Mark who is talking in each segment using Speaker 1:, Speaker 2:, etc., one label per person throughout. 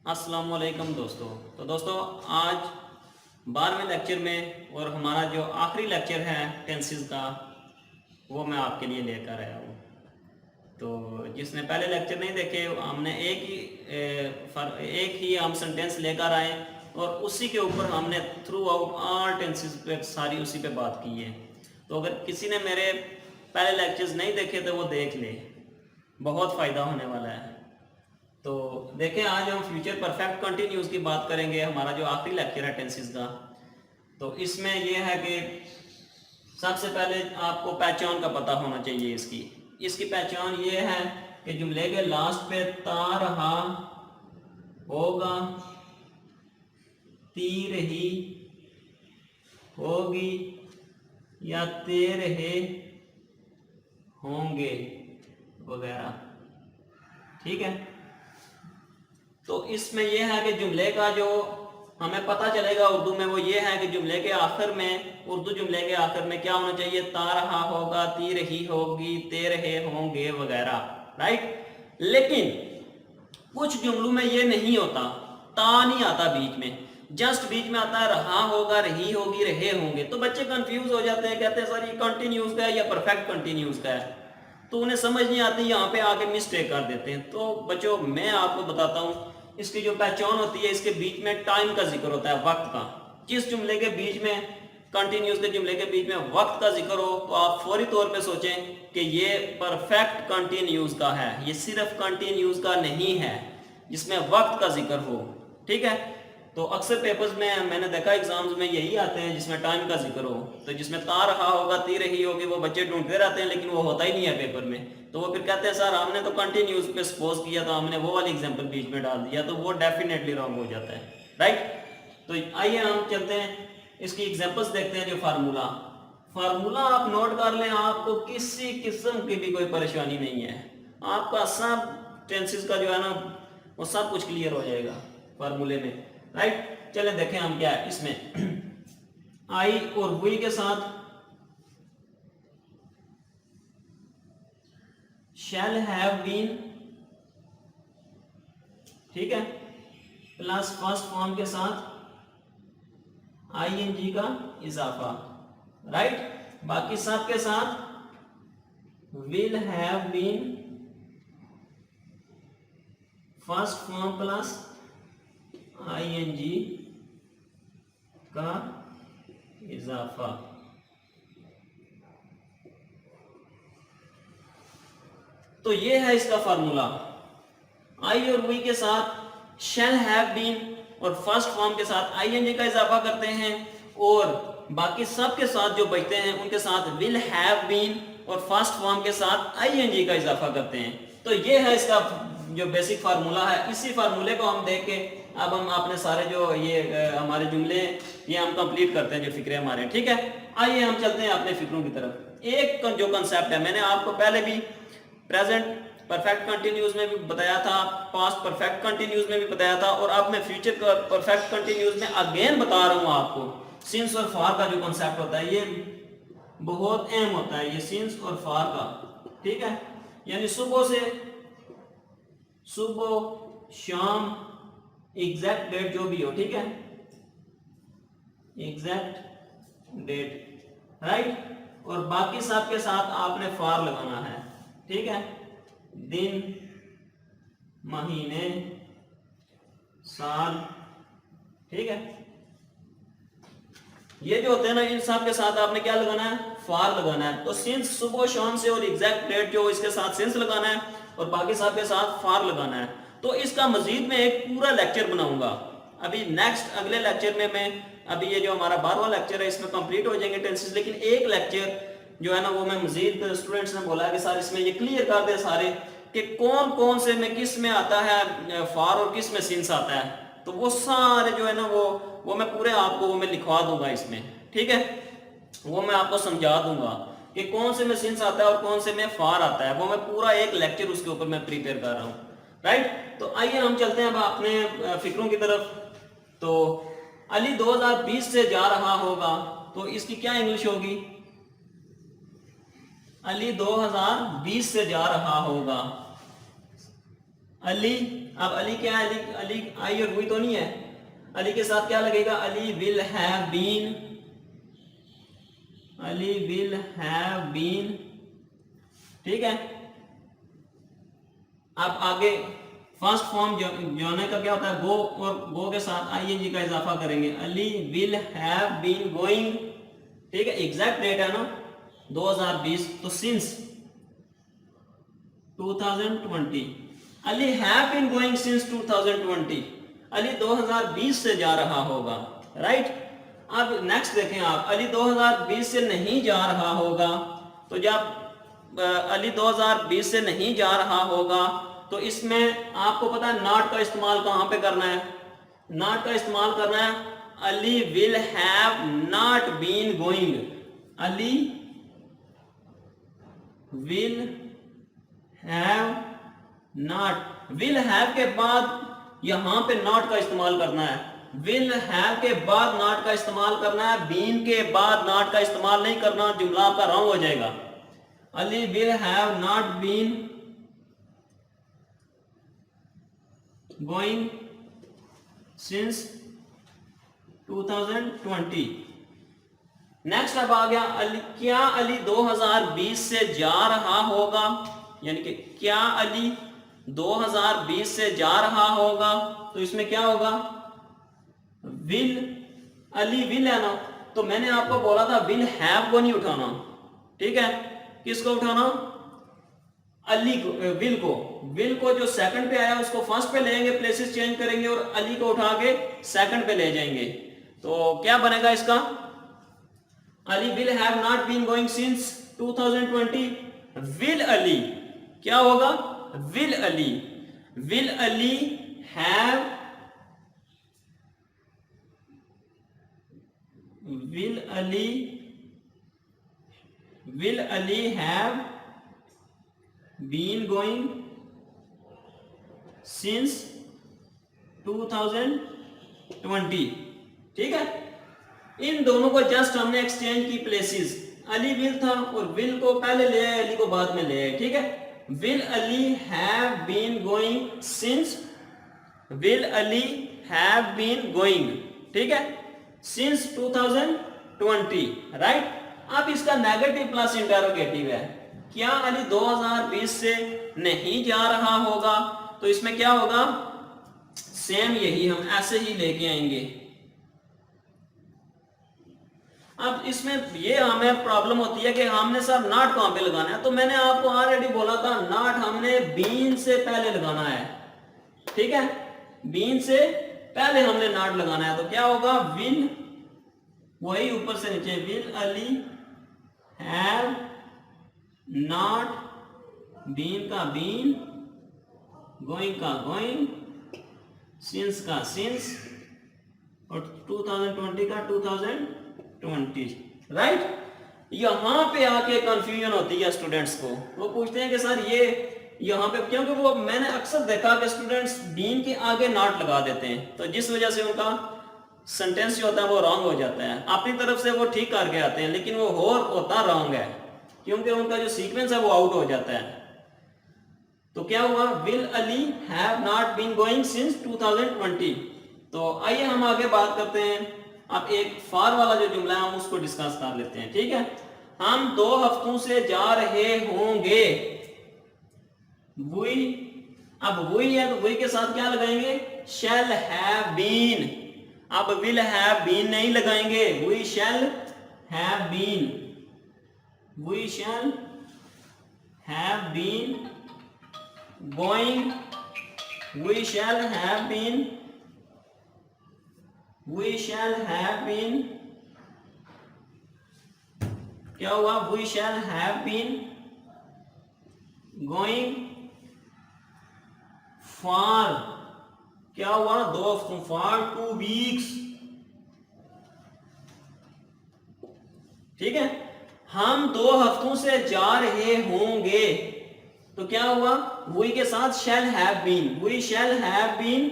Speaker 1: अस्सलाम वालेकुम दोस्तों। तो दोस्तों आज 12वें लेक्चर में और हमारा जो आखिरी लेक्चर है टेंसेस का वो मैं आपके लिए लेकर आया हूँ। तो जिसने पहले लेक्चर नहीं देखे हमने एक ही हम सेंटेंस लेकर आए और उसी के ऊपर हमने थ्रू आउट ऑल टेंसेस पे सारी उसी पे बात की है। तो अगर किसी ने मेरे पहले लेक्चर्स नहीं देखे तो वो देख ले, बहुत फ़ायदा होने वाला है। तो देखें आज हम फ्यूचर परफेक्ट कंटिन्यूस की बात करेंगे, हमारा जो आखिरी लेक्चर है टेंसेस का। तो इसमें यह है कि सबसे पहले आपको पहचान का पता होना चाहिए। इसकी पहचान ये है कि जुमले के लास्ट पे ता रहा होगा, ती रही होगी या ते रहे होंगे वगैरह। ठीक है, तो इसमें यह है कि जुमले का जो हमें पता चलेगा उर्दू में वो ये है कि जुमले के आखिर में, उर्दू जुमले के आखिर में क्या होना चाहिए? ता रहा होगा, ती रही होगी, ते रहे होंगे वगैरह। राइट, लेकिन कुछ जुमलों में ये नहीं होता, ता नहीं आता बीच में, जस्ट बीच में आता है रहा होगा, रही होगी, रहे होंगे। तो बच्चे कंफ्यूज हो जाते हैं, कहते हैं सर ये कंटिन्यूस का है या परफेक्ट कंटिन्यूस का है, तो उन्हें समझ नहीं आती, यहाँ पे आके मिस्टेक कर देते हैं। तो बच्चों मैं आपको बताता हूँ इसकी जो पहचान होती है, इसके बीच में टाइम का जिक्र होता है, वक्त का। जिस जुमले के बीच में, कंटिन्यूस के जुमले के बीच में वक्त का जिक्र हो तो आप फौरी तौर पे सोचें कि ये परफेक्ट कंटिन्यूस का है, ये सिर्फ कंटिन्यूस का नहीं है जिसमें वक्त का जिक्र हो। ठीक है, तो अक्सर पेपर्स में मैंने देखा एग्जाम्स में यही आते हैं जिसमें टाइम का जिक्र हो। तो जिसमें ता रहा होगा, ती रही होगी, वो बच्चे ढूंढते रहते हैं लेकिन वो होता ही नहीं है पेपर में। तो वो फिर कहते हैं सर हमने तो कंटिन्यूस पे सपोज किया था, हमने वो वाली एग्जाम्पल बीच में डाल दिया, तो वो डेफिनेटली रॉन्ग हो जाता है। राइट, तो आइए हम चलते हैं इसकी एग्जाम्पल्स देखते हैं। जो फार्मूला आप नोट कर लें, आपको किसी किस्म की भी कोई परेशानी नहीं है, आपका सब टेंसेस का जो है ना वो सब कुछ क्लियर हो जाएगा फार्मूले में। राइट, चले देखें हम क्या है इसमें। आई और वी के साथ शैल हैव बीन, ठीक है, प्लस फर्स्ट फॉर्म के साथ आईएनजी का इजाफा। राइट, बाकी सब के साथ will have been first form plus ING का इजाफा। तो ये है इसका फार्मूला। आई और वी के साथ शैल हैव बीन और फर्स्ट फॉर्म के साथ आईएनजी का इजाफा करते हैं, और बाकी सब के साथ जो बचते हैं उनके साथ विल हैव बीन और फर्स्ट फॉर्म के साथ आईएनजी का इजाफा करते हैं। तो ये है इसका जो बेसिक फार्मूला है। इसी फार्मूले को हम देख के अब हम अपने सारे जो ये हमारे जुमले ये हम कंप्लीट करते हैं, जो फिक्रे हमारे। ठीक है, आइए हम चलते हैं अपने फिक्रों की तरफ। एक जो कंसेप्ट है मैंने आपको पहले भी प्रेजेंट परफेक्ट कंटिन्यूस में भी बताया था, पास्ट परफेक्ट कंटिन्यूस में भी बताया था, और अब मैं फ्यूचर परफेक्ट कंटिन्यूस में अगेन बता रहा हूं आपको। सिंस और फार का जो कंसेप्ट होता है ये बहुत अहम होता है, ये सिंस और फार का। ठीक है, यानी सुबह शाम एग्जैक्ट डेट जो भी हो, ठीक है, एग्जैक्ट डेट। राइट, और बाकी सब के साथ आपने फार लगाना है। ठीक है, दिन, महीने, साल। ठीक है, ये जो होते हैं ना इन सब के साथ आपने क्या लगाना है? फार लगाना है। तो सिंस सुबह शाम से और एग्जैक्ट डेट जो इसके साथ सिंस लगाना है और बाकी सब के साथ फार लगाना है। तो इसका मजीद में एक पूरा लेक्चर बनाऊंगा अभी नेक्स्ट अगले लेक्चर में। मैं अभी ये जो हमारा 12वां लेक्चर है इसमें कंप्लीट हो जाएंगे टेंसेस, लेकिन एक लेक्चर जो है ना वो मैं मजीद स्टूडेंट्स ने बोला कि सर इसमें ये क्लियर कर दे सारे कि कौन कौन से में किस में आता है फार और किस में सिंस आता है। तो वो सारे जो है ना वो मैं पूरे आपको वो मैं लिखवा दूंगा इसमें। ठीक है, वो मैं आपको समझा दूंगा कि कौन से में सिंस आता है और कौन से में फार आता है। वो मैं पूरा एक लेक्चर उसके ऊपर मैं प्रिपेयर कर रहा हूँ। राइट, तो आइए हम चलते हैं अब अपने फिक्रों की तरफ। तो अली 2020 से जा रहा होगा, तो इसकी क्या इंग्लिश होगी? अली 2020 से जा रहा होगा। अली, अब अली क्या है, अली अली आई और हुई तो नहीं है, अली के साथ क्या लगेगा, Ali will have been, Ali will have been, ठीक है। अब आगे फर्स्ट फॉर्म जाने का क्या होता है, गो, और गो के साथ आईएनजी का इजाफा करेंगे, Ali will have been going, ठीक है। एग्जैक्ट डेट है ना 2020, तो since 2020, Ali have been going since 2020, Ali 2020 से जा रहा होगा, राइट। अब नेक्स्ट देखें आप, अली 2020 से नहीं जा रहा होगा, तो जब अली 2020 से नहीं जा रहा होगा तो इसमें आपको पता है नॉट का इस्तेमाल कहां पे करना है, नॉट का इस्तेमाल करना है, Ali will have not been going, Ali will have not, will have के बाद यहां पे नॉट का इस्तेमाल करना है, विल हैव के बाद नॉट का इस्तेमाल करना है, बीन के बाद नॉट का इस्तेमाल नहीं करना, जुमला आपका रॉन्ग हो जाएगा। Ali will have not been going since 2020। Next अब आ गया अली, क्या अली 2020 से जा रहा होगा, यानी कि क्या अली 2020 से जा रहा होगा, तो इसमें क्या होगा, विल, अली विल है ना, तो मैंने आपको बोला था विल हैव को नहीं उठाना, ठीक है। किसको उठाना, अली को, विल को जो सेकंड पे आया उसको फर्स्ट पे लेंगे, प्लेसेस चेंज करेंगे और अली को उठा के सेकंड पे ले जाएंगे, तो क्या बनेगा इसका, Ali will have not been going since 2020, will Ali क्या होगा, will Ali, will Ali have, will Ali have been going since 2020, ठीक है। इन दोनों को जस्ट हमने एक्सचेंज की प्लेसेस, अली विल था और विल को पहले ले आए, अली को बाद में ले आए, ठीक है। Will Ali have been going since, will Ali have been going, ठीक है, सिंस 2020, राइट। अब इसका नेगेटिव प्लस इंटरोगेटिव है, क्या अली 2020 से नहीं जा रहा होगा, तो इसमें क्या होगा, सेम यही हम ऐसे ही लेके आएंगे। अब इसमें ये हमें प्रॉब्लम होती है कि हमने सर नॉट कहां पे लगाना है, तो मैंने आपको ऑलरेडी बोला था नॉट हमने बीन से पहले लगाना है, ठीक है, बीन से पहले हमने नॉट लगाना है, तो क्या होगा, विल, वही ऊपर से नीचे, will Ali have not, been का बीन, गोइंग का गोइंग, सिंस का सिंस, और 2020 का 2020, राइट। यहां पे आके कंफ्यूजन होती है स्टूडेंट्स को, वो पूछते हैं कि सर ये यहाँ पे, क्योंकि वो मैंने अक्सर देखा कि स्टूडेंट्स बीन के आगे नॉट लगा देते हैं, तो जिस वजह से उनका सेंटेंस जो होता है वो रॉन्ग हो जाता है, अपनी तरफ से वो ठीक करके आते हैं लेकिन वो होता रॉन्ग है, क्योंकि उनका जो सीक्वेंस है वो आउट हो जाता है। तो क्या हुआ, will Ali have not been going since 2020। तो आइए हम आगे बात करते हैं, अब एक फॉर वाला जो जुमला है हम उसको डिस्कस कर लेते हैं, ठीक है। हम 2 हफ्तों से जा रहे होंगे, we, अब we है तो we के साथ क्या लगाएंगे, shall have been, अब will have been नहीं लगाएंगे, we shall have been, we shall have been going, we shall have been, we shall have been, क्या हुआ, we shall have been going for, क्या हुआ, 2 हफ्तों, फॉर 2 वीक्स, ठीक है। हम 2 हफ्तों से जा रहे होंगे, तो क्या हुआ, वी के साथ shall have been, we shall have been,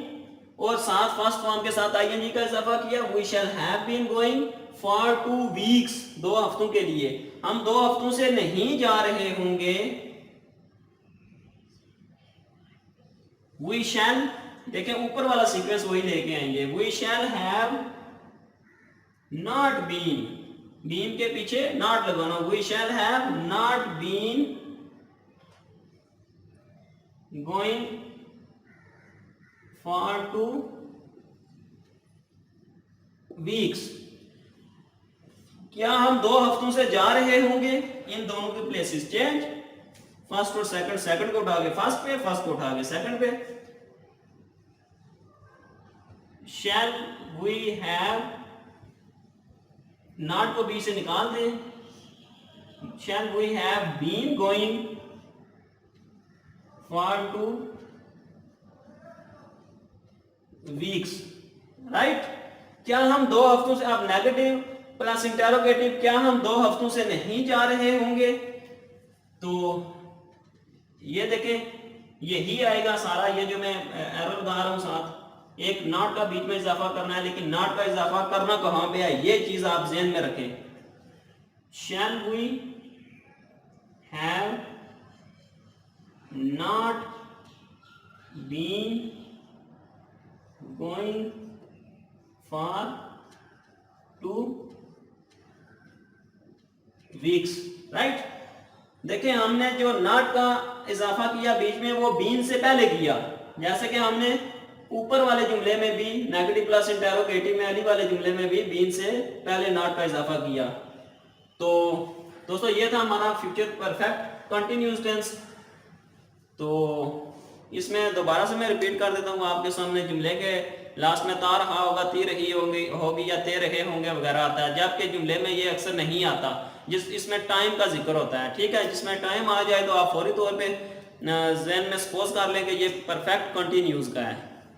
Speaker 1: और साथ फर्स्ट फॉर्म के साथ आईएनजी का इजाफा किया, we shall have been going for 2 weeks, 2 हफ्तों के लिए। हम 2 हफ्तों से नहीं जा रहे होंगे, वी शैल, देखें ऊपर वाला सीक्वेंस वही लेके आएंगे, we shall have not been, been के पीछे नॉट लगाना, we shall have not been going for 2 weeks. क्या हम 2 हफ्तों से जा रहे होंगे? इन दोनों के प्लेसेस चेंज, फर्स्ट और सेकंड, सेकंड को उठा के फर्स्ट पे, फर्स्ट को उठा के सेकंड पे। शैल वी हैव, नॉट को बी से निकाल दें, shall we have been going for 2 weeks, right. क्या हम 2 हफ्तों से, अब नेगेटिव प्लस इंटेरोगेटिव, क्या हम 2 हफ्तों से नहीं जा रहे होंगे? तो ये देखें यही आएगा सारा, ये जो मैं एरर लगा रहा हूं साथ, एक नॉट का बीच में इजाफा करना है, लेकिन नॉट का इजाफा करना कहां पे है, ये चीज आप ज़हन में रखें। Shall we have not been going for 2 weeks, right. देखिए हमने जो नॉट का इजाफा किया बीच में, वो बीन से पहले किया, जैसे कि हमने ऊपर वाले जुमले में भी नेगेटिव प्लस इंटेरोगेटिव में अली वाले जुमले में भी बीन से पहले नॉट का इजाफा किया। तो दोस्तों ये था हमारा फ्यूचर परफेक्ट कंटिन्यूअस टेंस। तो इसमें दोबारा से मैं रिपीट कर देता हूँ आपके सामने, जुमले के लास्ट में ता रहा होगा, ती रही होगी या ते रहे होंगे वगैरह आता है, जबकि जुमले में ये अक्सर नहीं आता, इसमें टाइम का जिक्र होता है, ठीक है। जिसमें टाइम आ जाए तो आप फौरी तौर पे ज़हन में सपोज कर लें कि ये परफेक्ट कंटिन्यूअस का है।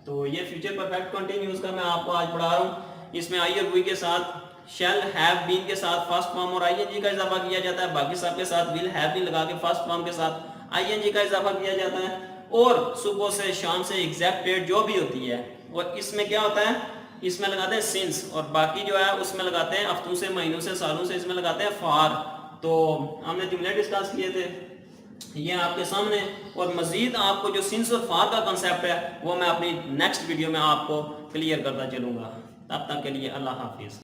Speaker 1: तो ये फ्यूचर परफेक्ट कंटिन्यूअस का मैं आपको आज पढ़ा रहा हूँ। इसमें आई और वी के साथ, शैल हैव बीन के साथ फर्स्ट फॉर्म और आईएनजी का इजाफा किया जाता है, बाकी सब के साथ विल हैव बीन लगा के फर्स्ट फॉर्म के साथ आईएनजी का इजाफा किया जाता है, और सुबह से शाम से एग्जैक्ट डेट जो भी होती है, और इसमें क्या होता है, इसमें लगाते हैं सिंस, और बाकी जो है उसमें लगाते हैं हफ्तों से, महीनों से, सालों से, इसमें लगाते हैं फॉर। तो हमने जुमले डिस्कस किए थे ये आपके सामने, और मजीद आपको जो सिंस और फॉर का कंसेप्ट है वो मैं अपनी नेक्स्ट वीडियो में आपको क्लियर करता चलूंगा। तब तक के लिए अल्लाह हाफिज।